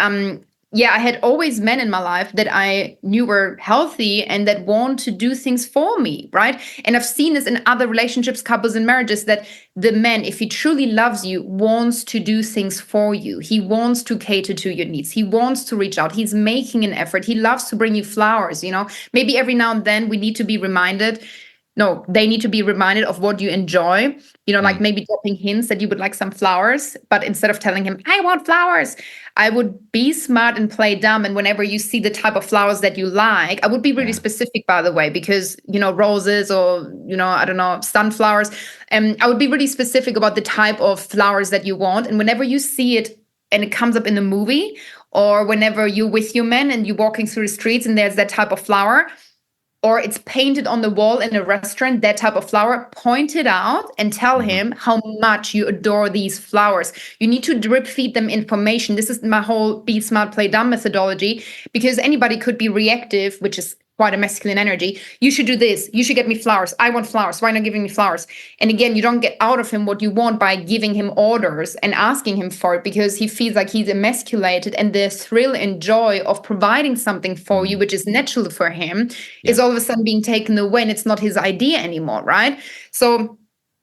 yeah, I had always men in my life that I knew were healthy and that want to do things for me, right? And I've seen this in other relationships, couples, and marriages that the man, if he truly loves you, wants to do things for you. He wants to cater to your needs. He wants to reach out. He's making an effort. He loves to bring you flowers, you know? Maybe every now and then we need to be reminded. No, they need to be reminded of what you enjoy, you know, like mm, maybe dropping hints that you would like some flowers. But instead of telling him, I want flowers, I would be smart and play dumb. And whenever you see the type of flowers that you like, I would be really yeah. specific, by the way, because, you know, roses or, you know, I don't know, sunflowers. I would be really specific about the type of flowers that you want. And whenever you see it and it comes up in a movie, or whenever you're with your man and you're walking through the streets and there's that type of flower, or it's painted on the wall in a restaurant, that type of flower, point it out and tell Mhm. him how much you adore these flowers. You need to drip feed them information. This is my whole be smart, play dumb methodology, because anybody could be reactive, which is quite a masculine energy. You should do this. You should get me flowers. I want flowers. Why not giving me flowers? And again, you don't get out of him what you want by giving him orders and asking him for it, because he feels like he's emasculated, and the thrill and joy of providing something for you, Mm, which is natural for him, yeah. is all of a sudden being taken away, and it's not his idea anymore, right? So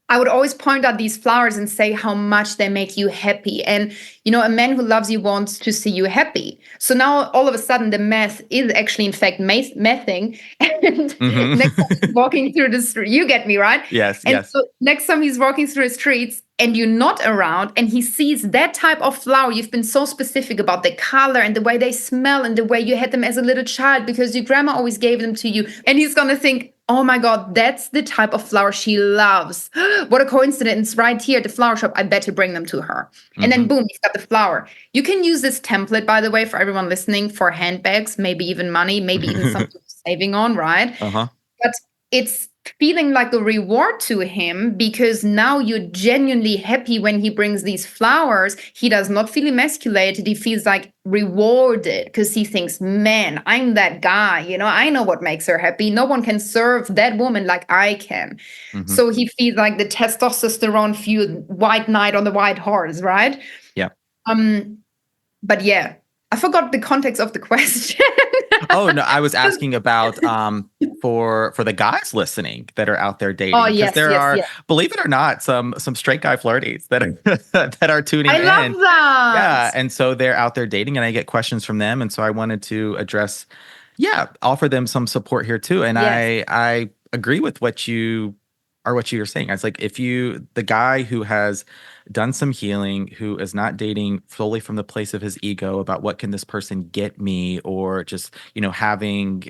I would always point out these flowers and say how much they make you happy. And, you know, a man who loves you wants to see you happy. So now all of a sudden the meth is actually, in fact, mething. And Mhm. next time he's walking through the street, you get me, right? Yes, And yes. so next time he's walking through the streets and you're not around and he sees that type of flower, you've been so specific about the color and the way they smell and the way you had them as a little child because your grandma always gave them to you. And he's going to think, oh my God, that's the type of flower she loves. What a coincidence, right here at the flower shop. I better bring them to her. And then Mhm. boom, he's got the flower. You can use this template, by the way, for everyone listening, for handbags, maybe even money, maybe even something you're saving on, right? Uh-huh. But it's feeling like a reward to him because now you're genuinely happy when he brings these flowers. He does not feel emasculated. He feels like rewarded because he thinks, man, I'm that guy. You know, I know what makes her happy. No one can serve that woman like I can. Mhm. So he feels like the testosterone fueled white knight on the white horse, right? Yeah. But yeah, I forgot the context of the question. Oh, no, I was asking about for the guys listening that are out there dating. Oh, Because yes, there yes, are, yes. believe it or not, some straight guy flirties that are that are tuning I in. love Yeah. that. And so they're out there dating and I get questions from them. And so I wanted to address, offer them some support here too. And Yes. I agree with what you were saying. I was like, the guy who has done some healing, who is not dating solely from the place of his ego about what can this person get me, or just, having,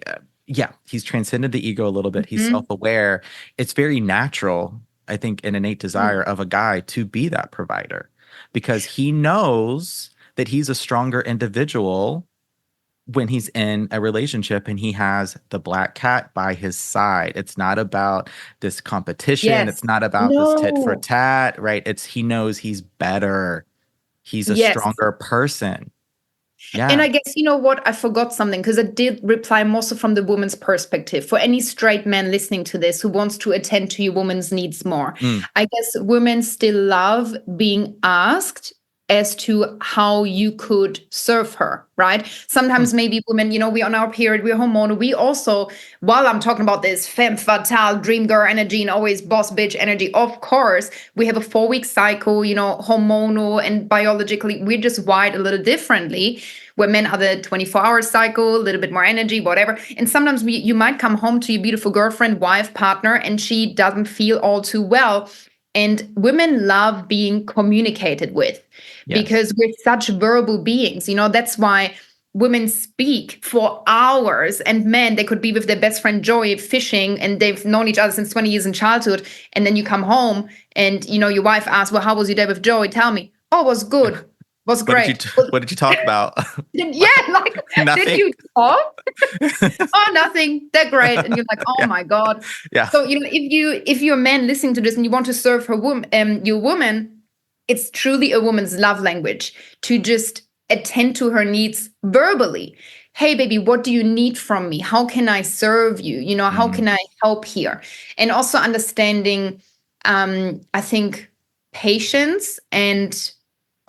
he's transcended the ego a little bit. He's Mhm. self-aware. It's very natural, I think, an innate desire of a guy to be that provider because he knows that he's a stronger individual when he's in a relationship and he has the black cat by his side. It's not about this competition. Yes. It's not about this tit for No. tat, right? He knows he's better. He's a Yes. stronger person. And Yeah. I guess, you know what? I forgot something because I did reply mostly from the woman's perspective. For any straight man listening to this who wants to attend to your woman's needs more, Mm, I guess women still love being asked as to how you could serve her, right? Sometimes maybe women, we're on our period, we're hormonal. We also, while I'm talking about this femme fatale, dream girl energy, and always boss bitch energy, of course, we have a 4-week cycle, hormonal and biologically, we're just wired a little differently. Where men are the 24-hour cycle, a little bit more energy, whatever. And sometimes you might come home to your beautiful girlfriend, wife, partner, and she doesn't feel all too well. And women love being communicated with because we're such verbal beings. That's why women speak for hours, and men, they could be with their best friend Joy fishing, and they've known each other since 20 years in childhood. And then you come home and, your wife asks, well, how was your day with Joy? Tell me. Oh, it was good. Was great. What did you talk about? Nothing. Did you talk? Oh, nothing. They're great. And you're like, oh my God. Yeah. So, if you're a man listening to this and you want to serve your woman, it's truly a woman's love language to just attend to her needs verbally. Hey, baby, what do you need from me? How can I serve you? How can I help here? And also understanding, I think, patience and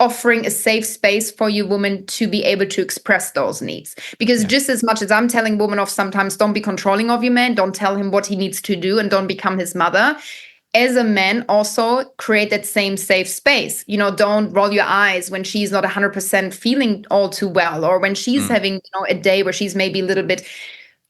offering a safe space for your woman to be able to express those needs. Because just as much as I'm telling women off sometimes, don't be controlling of your man, don't tell him what he needs to do, and don't become his mother. As a man, also create that same safe space. Don't roll your eyes when she's not 100% feeling all too well, or when she's having, a day where she's maybe a little bit,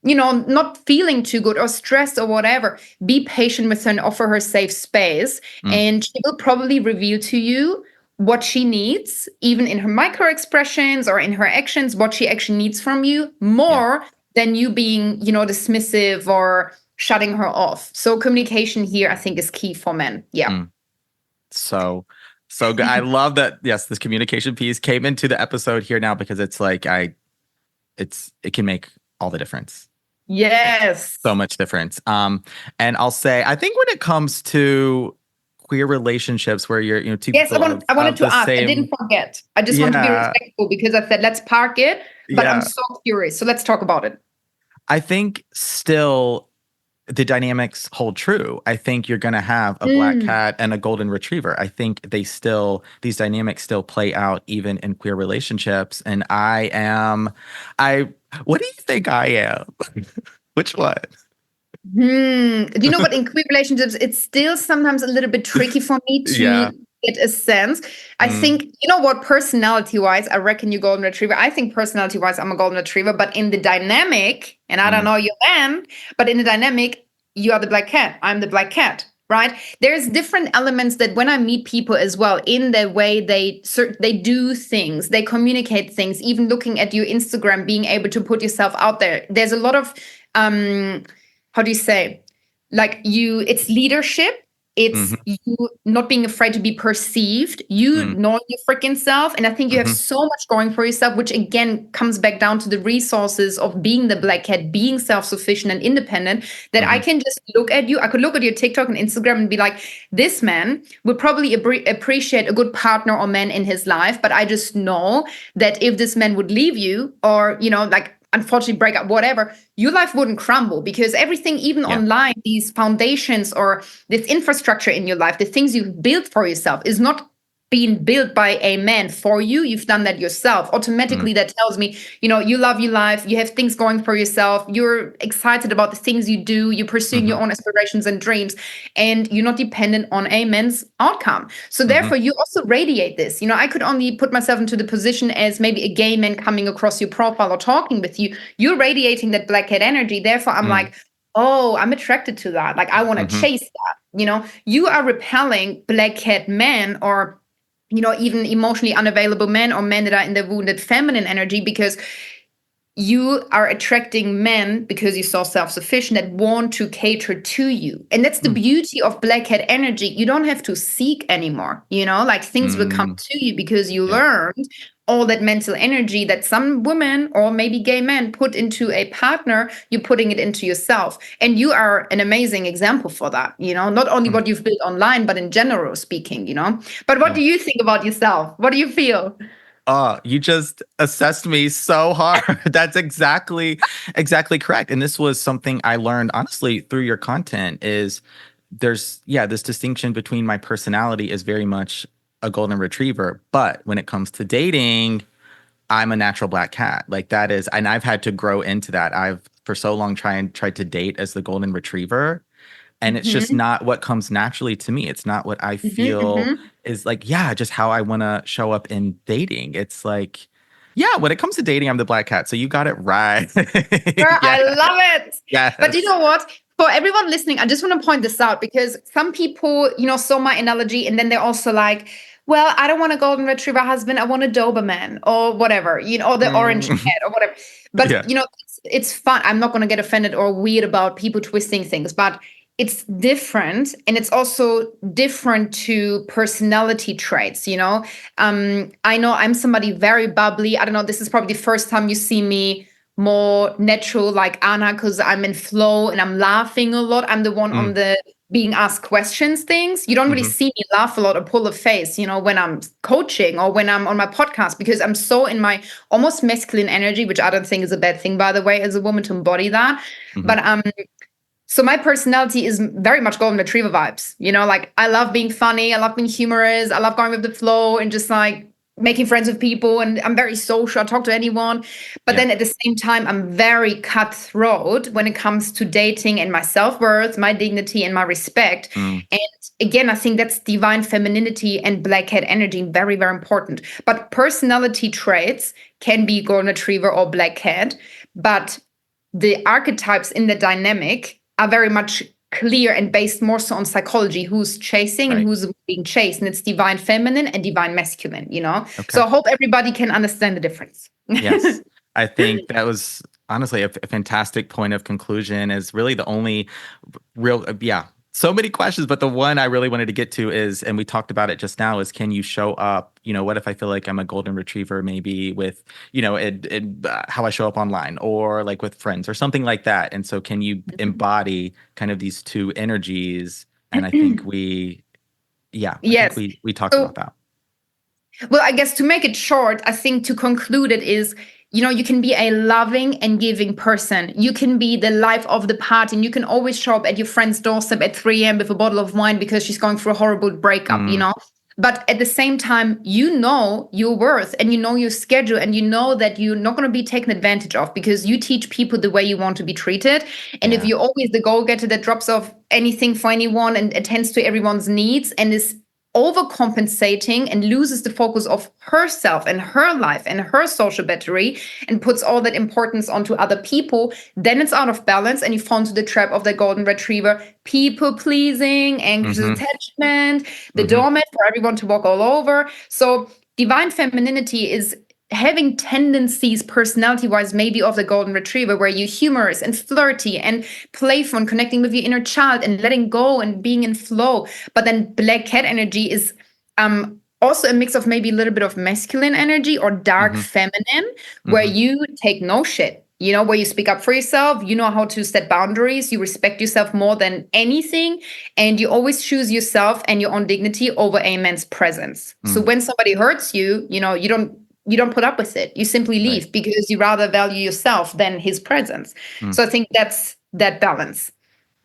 not feeling too good or stressed or whatever. Be patient with her and offer her safe space. And she will probably reveal to you what she needs, even in her micro expressions or in her actions, what she actually needs from you more than you being, dismissive or shutting her off. So communication here, I think, is key for men. Yeah. So good. I love that. Yes, this communication piece came into the episode here now, because it's like, it can make all the difference. Yes. So much difference. And I'll say, I think when it comes to queer relationships where you're, two yes, people I wanted to ask. same... I didn't forget. I just want to be respectful because I said, let's park it. But I'm so curious. So let's talk about it. I think still the dynamics hold true. I think you're going to have a black cat and a golden retriever. I think these dynamics still play out even in queer relationships. And what do you think I am? Which one? Do you know what? In queer relationships, it's still sometimes a little bit tricky for me to get a sense. I think, what, personality-wise, I reckon you golden retriever. I think personality-wise, I'm a golden retriever. But in the dynamic, and I don't know your man, but in the dynamic, you are the black cat. I'm the black cat, right? There's different elements that when I meet people as well, in the way they do things, they communicate things, even looking at your Instagram, being able to put yourself out there. There's a lot of... how do you say, it's leadership. It's you not being afraid to be perceived, you know your freaking self. And I think you have so much going for yourself, which again comes back down to the resources of being the black cat, being self-sufficient and independent, that I can just look at you. I could look at your TikTok and Instagram and be like, this man would probably appreciate a good partner or man in his life. But I just know that if this man would leave you or, unfortunately break up, whatever, your life wouldn't crumble because everything, even online, these foundations or this infrastructure in your life, the things you've built for yourself is not being built by a man for you. You've done that yourself. Automatically, that tells me, you love your life. You have things going for yourself. You're excited about the things you do. You're pursuing your own aspirations and dreams, and you're not dependent on a man's outcome. So therefore, you also radiate this. I could only put myself into the position as maybe a gay man coming across your profile or talking with you. You're radiating that black cat energy. Therefore, I'm like, oh, I'm attracted to that. Like, I want to chase that. You are repelling black cat men or even emotionally unavailable men or men that are in the wounded feminine energy, because you are attracting men because you're so self-sufficient that want to cater to you. And that's the beauty of black cat energy. You don't have to seek anymore, things will come to you because you learned all that mental energy that some women or maybe gay men put into a partner, you're putting it into yourself. And you are an amazing example for that, not only what you've built online, but in general speaking, But what do you think about yourself? What do you feel? Oh, you just assessed me so hard. That's exactly correct. And this was something I learned, honestly, through your content is there's, this distinction between my personality is very much a golden retriever, but when it comes to dating, I'm a natural black cat. Like that is, and I've had to grow into that. I've for so long tried to date as the golden retriever. And it's just Mhm. not what comes naturally to me. It's not what I Mhm. feel Mhm. is like, yeah, just how I want to show up in dating. It's like, yeah, when it comes to dating, I'm the black cat. So you got it right. Girl, Yeah. I love it. But you Yes. know what? For everyone listening, I just want to point this out because some people, saw my analogy and then they're also like, well, I don't want a golden retriever husband. I want a Doberman or whatever, or the orange Mm, cat or whatever. But, yeah. it's fun. I'm not going to get offended or weird about people twisting things, but it's different. And it's also different to personality traits. I know I'm somebody very bubbly. I don't know. This is probably the first time you see me more natural like Anna because I'm in flow and I'm laughing a lot. I'm the one on Mm, the being asked questions things. You don't really hmm. see me laugh a lot or pull a face, when I'm coaching or when I'm on my podcast because I'm so in my almost masculine energy, which I don't think is a bad thing, by the way, as a woman to embody that. Hmm. But so my personality is very much golden retriever vibes. Like I love being funny, I love being humorous, I love going with the flow and just like making friends with people. And I'm very social, I talk to anyone. But Yeah. then at the same time, I'm very cutthroat when it comes to dating and my self-worth, my dignity, and my respect. Mm, And again, I think that's divine femininity and black cat energy, very, very important. But personality traits can be golden retriever or black cat. But the archetypes in the dynamic are very much clear and based more so on psychology, who's chasing and right. who's being chased. And it's divine feminine and divine masculine. So Okay. I hope everybody can understand the difference. Yes. I think that was honestly a fantastic point of conclusion is really the only real, yeah, so many questions, but the one I really wanted to get to is, and we talked about it just now, is can you show up, what if I feel like I'm a golden retriever, maybe with, how I show up online or like with friends or something like that. And so can you embody kind of these two energies? And I think Yes. we talked about So that. well, I guess to make it short, I think to conclude it is, you can be a loving and giving person. You can be the life of the party, and you can always show up at your friend's doorstep at 3 a.m. with a bottle of wine because she's going through a horrible breakup. Mm, But at the same time, you know your worth and you know your schedule and you know that you're not going to be taken advantage of because you teach people the way you want to be treated. And if yeah. you're always the goal-getter that drops off anything for anyone and attends to everyone's needs and is overcompensating and loses the focus of herself and her life and her social battery and puts all that importance onto other people, then it's out of balance and you fall into the trap of the golden retriever, people pleasing, anxious Hmm. attachment, the Hmm. doormat for everyone to walk all over. So divine femininity is having tendencies personality wise maybe of the golden retriever where you're humorous and flirty and playful and connecting with your inner child and letting go and being in flow. But then black cat energy is also a mix of maybe a little bit of masculine energy or dark Hmm. feminine where Hmm. you take no shit, where you speak up for yourself, you know how to set boundaries, you respect yourself more than anything, and you always choose yourself and your own dignity over a man's presence. So Mm, when somebody hurts you, you don't put up with it. You simply right. leave because you rather value yourself than his presence. Mm. So I think that's that balance.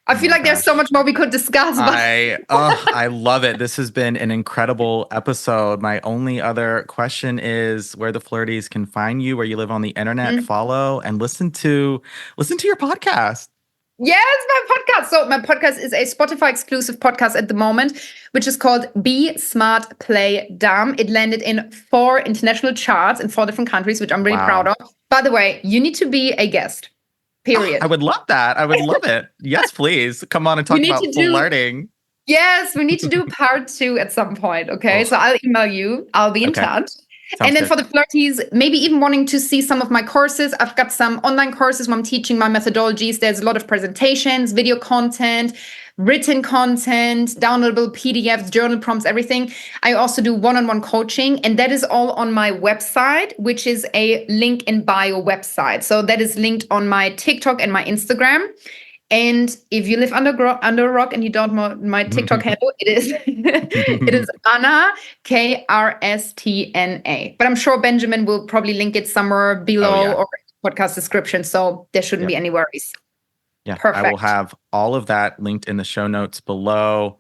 I Oh feel my like there's so gosh. much more we could discuss, but I love it. This has been an incredible episode. My only other question is where the flirties can find you, where you live on the internet, follow and listen to your podcast. yes, my podcast. So my podcast is a Spotify exclusive podcast at the moment, which is called Be Smart, Play Dumb. It landed in 4 international charts in 4 different countries, which I'm really proud Wow. of. By the way, you need to be a guest. Oh, I Period. would love that. I would love it. Yes, please. Come on and We talk need about to do flirting. Yes, we need to do part 2 at some point. Okay. So Oh, I'll email you. I'll be in okay. touch. And Sounds then good. for the flirties, maybe even wanting to see some of my courses, I've got some online courses where I'm teaching my methodologies. There's a lot of presentations, video content, written content, downloadable PDFs, journal prompts, everything. I also do one-on-one coaching, and that is all on my website, which is a link in bio website. So that is linked on my TikTok and my Instagram. And if you live under a rock and you don't know my TikTok handle, it is Anna Krstna. But I'm sure Benjamin will probably link it somewhere Oh below yeah. or podcast description, so there shouldn't be Yep. any worries. Yeah. I will Perfect. have all of that linked in the show notes below.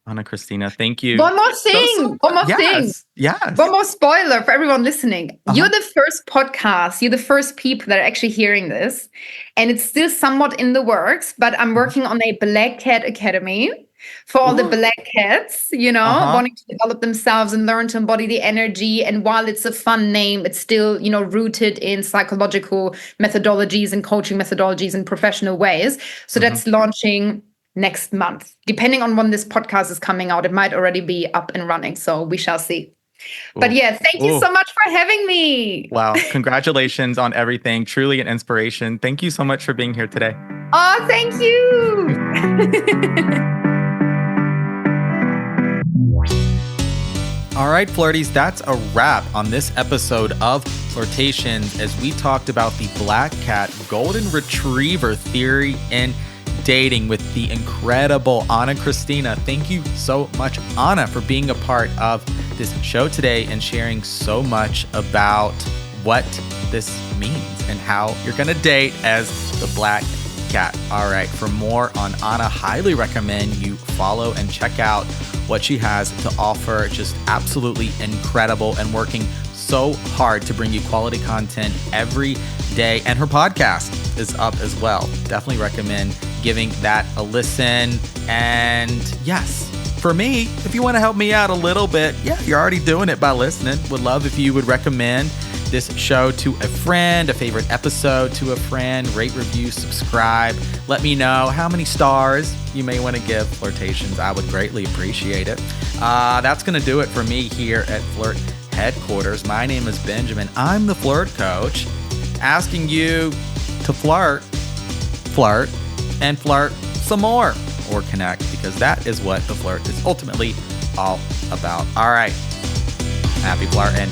Anna Kristina, thank you. One more thing. One more thing. Yes. One more spoiler for everyone listening. You're the first podcast. You're the first people that are actually hearing this. And it's still somewhat in the works, but I'm working on a Black Cat Academy for all the Black cats, wanting to develop themselves and learn to embody the energy. And while it's a fun name, it's still, rooted in psychological methodologies and coaching methodologies in professional ways. So that's launching next month. Depending on when this podcast is coming out, it might already be up and running. So we shall see. But thank you so much for having me. Wow. Congratulations on everything. Truly an inspiration. Thank you so much for being here today. Oh, thank you. All right, Flirties, that's a wrap on this episode of Flirtations as we talked about the Black Cat Golden Retriever theory in dating with the incredible Anna Kristina. Thank you so much, Anna, for being a part of this show today and sharing so much about what this means and how you're going to date as the Black Cat. All right, for more on Anna, highly recommend you follow and check out what she has to offer. Just absolutely incredible and working so hard to bring you quality content every day. And her podcast is up as well. Definitely recommend giving that a listen. And yes, for me, if you want to help me out a little bit, you're already doing it by listening. Would love if you would recommend this show to a friend, a favorite episode to a friend, rate, review, subscribe. Let me know how many stars you may want to give Flirtations. I would greatly appreciate it. That's going to do it for me here at Flirt Headquarters. My name is Benjamin. I'm the Flirt Coach, asking you to flirt, and flirt some more, or connect, because that is what the flirt is ultimately all about. All right. Happy flirting.